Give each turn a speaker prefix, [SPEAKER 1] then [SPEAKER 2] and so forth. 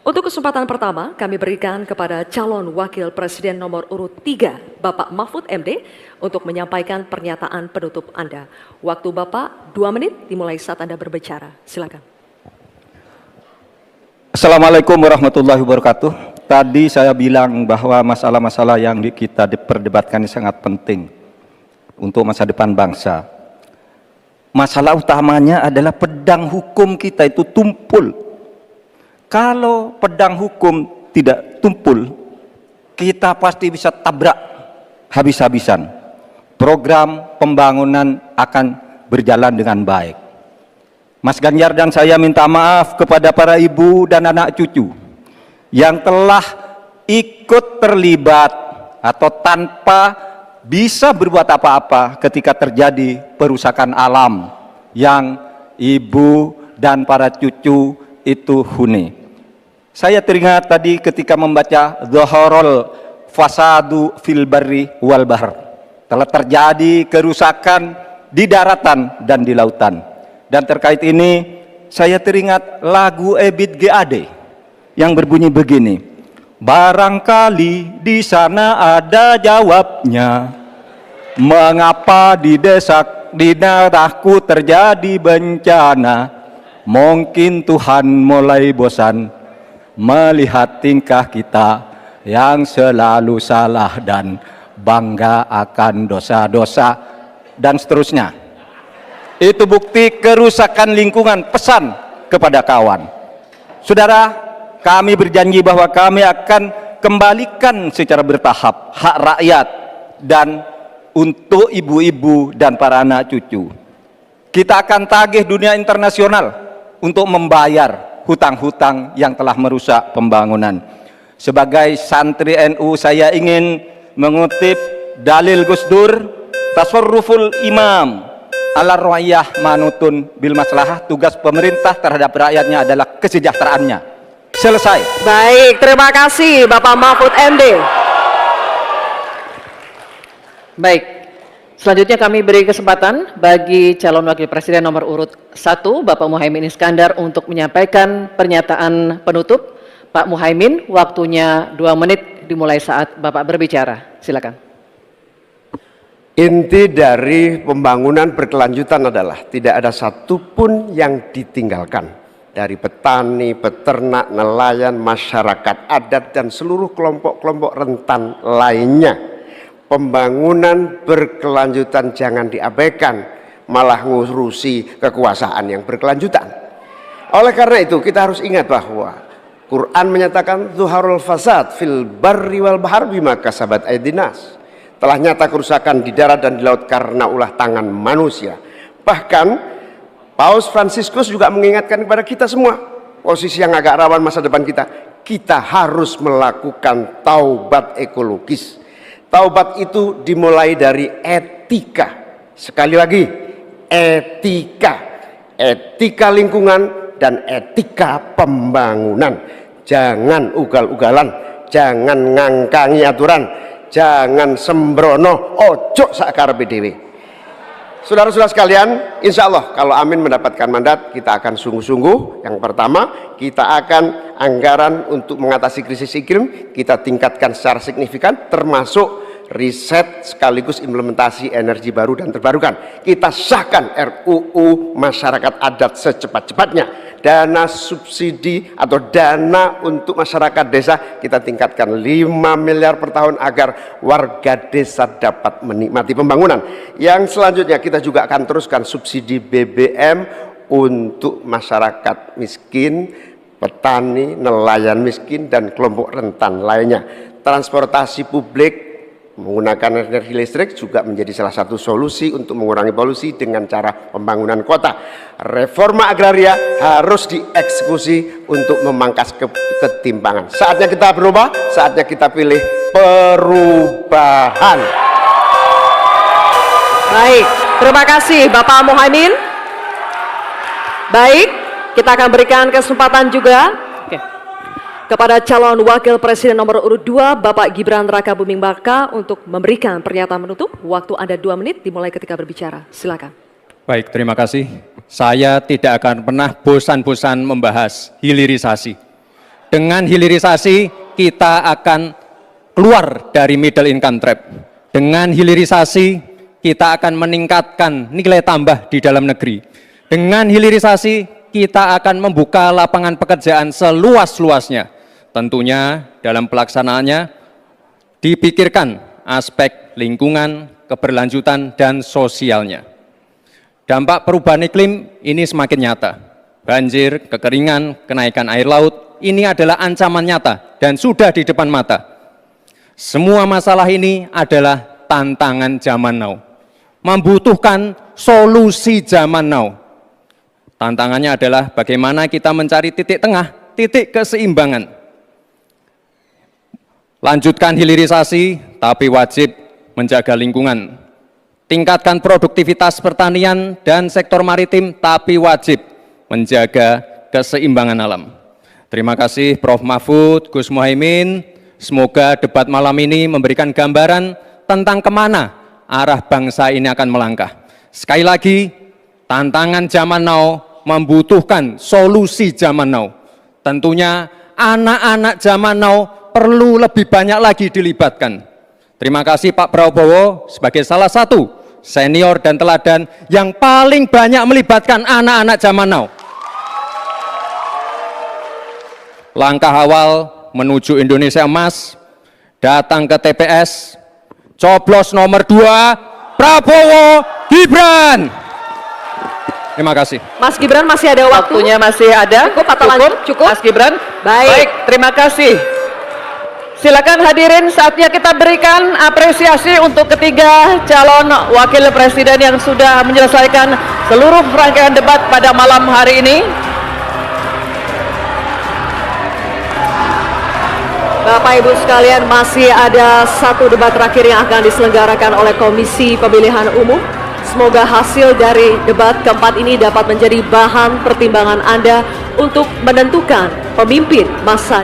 [SPEAKER 1] Untuk kesempatan pertama, kami berikan kepada calon wakil presiden nomor urut 3, Bapak Mahfud MD, untuk menyampaikan pernyataan penutup Anda. Waktu Bapak 2 menit dimulai saat Anda berbicara. Silakan.
[SPEAKER 2] Assalamualaikum warahmatullahi wabarakatuh. Tadi saya bilang bahwa masalah-masalah yang kita diperdebatkan ini sangat penting untuk masa depan bangsa. Masalah utamanya adalah pedang hukum kita itu tumpul. Kalau pedang hukum tidak tumpul, kita pasti bisa tabrak habis-habisan. Program pembangunan akan berjalan dengan baik. Mas Ganjar dan saya minta maaf kepada para ibu dan anak cucu yang telah ikut terlibat atau tanpa bisa berbuat apa-apa ketika terjadi perusakan alam yang ibu dan para cucu itu huni. Saya teringat tadi ketika membaca Dhaharul Fasadu fil Barri wal Bahr. Telah terjadi kerusakan di daratan dan di lautan. Dan terkait ini saya teringat lagu Ebit GAD yang berbunyi begini. Barangkali di sana ada jawabnya. Mengapa di daerahku terjadi bencana? Mungkin Tuhan mulai bosan melihat tingkah kita yang selalu salah dan bangga akan dosa-dosa dan seterusnya. Itu bukti kerusakan lingkungan, pesan kepada kawan. Saudara, kami berjanji bahwa kami akan kembalikan secara bertahap hak rakyat dan untuk ibu-ibu dan para anak cucu. Kita akan tagih dunia internasional untuk membayar hutang-hutang yang telah merusak pembangunan. Sebagai santri NU, saya ingin mengutip dalil Gus Dur, tasarruful imam ala rakyah manutun bil maslahah. Tugas pemerintah terhadap rakyatnya adalah kesejahteraannya. Selesai.
[SPEAKER 1] Baik, terima kasih Bapak Mahfud MD. Baik, selanjutnya kami beri kesempatan bagi calon wakil presiden nomor urut 1, Bapak Muhaimin Iskandar, untuk menyampaikan pernyataan penutup. Pak Muhaimin, waktunya 2 menit dimulai saat Bapak berbicara. Silakan.
[SPEAKER 3] Inti dari pembangunan berkelanjutan adalah tidak ada satupun yang ditinggalkan. Dari petani, peternak, nelayan, masyarakat adat, dan seluruh kelompok-kelompok rentan lainnya. Pembangunan berkelanjutan jangan diabaikan, malah ngurusi kekuasaan yang berkelanjutan. Oleh karena itu kita harus ingat bahwa Quran menyatakan Dhaharul Fasad fil Barri wal Bahr bima kasabat aydinas. Telah nyata kerusakan di darat dan di laut karena ulah tangan manusia. Bahkan Paus Fransiskus juga mengingatkan kepada kita semua, posisi yang agak rawan masa depan kita harus melakukan taubat ekologis. Taubat itu dimulai dari etika. Sekali lagi, etika. Etika lingkungan dan etika pembangunan. Jangan ugal-ugalan, jangan ngangkangi aturan, jangan sembrono, ojo sakarepe dhewe. Saudara-saudara sekalian, insya Allah kalau Amin mendapatkan mandat, kita akan sungguh-sungguh. Yang pertama, kita akan anggaran untuk mengatasi krisis iklim, kita tingkatkan secara signifikan, termasuk riset sekaligus implementasi energi baru dan terbarukan. Kita sahkan RUU masyarakat adat secepat-cepatnya. Dana subsidi atau dana untuk masyarakat desa kita tingkatkan 5 miliar per tahun agar warga desa dapat menikmati pembangunan. Yang selanjutnya kita juga akan teruskan subsidi BBM untuk masyarakat miskin, petani, nelayan miskin, dan kelompok rentan lainnya. Transportasi publik menggunakan energi listrik juga menjadi salah satu solusi untuk mengurangi polusi dengan cara pembangunan kota. Reforma agraria harus dieksekusi untuk memangkas ketimpangan. Saatnya kita berubah, saatnya kita pilih perubahan.
[SPEAKER 1] Baik, terima kasih Bapak Muhaimin. Baik, kita akan berikan kesempatan juga kepada calon wakil presiden nomor urut 2, Bapak Gibran Rakabuming Raka, untuk memberikan pernyataan menutup. Waktu Anda 2 menit dimulai ketika berbicara. Silakan.
[SPEAKER 4] Baik, terima kasih. Saya tidak akan pernah bosan-bosan membahas hilirisasi. Dengan hilirisasi kita akan keluar dari middle income trap. Dengan hilirisasi kita akan meningkatkan nilai tambah di dalam negeri. Dengan hilirisasi kita akan membuka lapangan pekerjaan seluas-luasnya. Tentunya dalam pelaksanaannya dipikirkan aspek lingkungan, keberlanjutan, dan sosialnya. Dampak perubahan iklim ini semakin nyata. Banjir, kekeringan, kenaikan air laut, ini adalah ancaman nyata dan sudah di depan mata. Semua masalah ini adalah tantangan zaman now. Membutuhkan solusi zaman now. Tantangannya adalah bagaimana kita mencari titik tengah, titik keseimbangan. Lanjutkan hilirisasi, tapi wajib menjaga lingkungan. Tingkatkan produktivitas pertanian dan sektor maritim, tapi wajib menjaga keseimbangan alam. Terima kasih Prof. Mahfud, Gus Muhaimin. Semoga debat malam ini memberikan gambaran tentang kemana arah bangsa ini akan melangkah. Sekali lagi, tantangan zaman now membutuhkan solusi zaman now. Tentunya anak-anak zaman now perlu lebih banyak lagi dilibatkan. Terima kasih Pak Prabowo sebagai salah satu senior dan teladan yang paling banyak melibatkan anak-anak zaman now. Langkah awal menuju Indonesia Emas, datang ke TPS, coblos nomor 2, Prabowo Gibran. Terima kasih.
[SPEAKER 1] Mas Gibran masih ada waktu? Waktunya masih ada. Cukup atau lanjut? Cukup. Mas Gibran. Baik, terima kasih. Silakan hadirin, saatnya kita berikan apresiasi untuk ketiga calon wakil presiden yang sudah menyelesaikan seluruh rangkaian debat pada malam hari ini. Bapak Ibu sekalian, masih ada satu debat terakhir yang akan diselenggarakan oleh Komisi Pemilihan Umum. Semoga hasil dari debat keempat ini dapat menjadi bahan pertimbangan Anda untuk menentukan pemimpin masa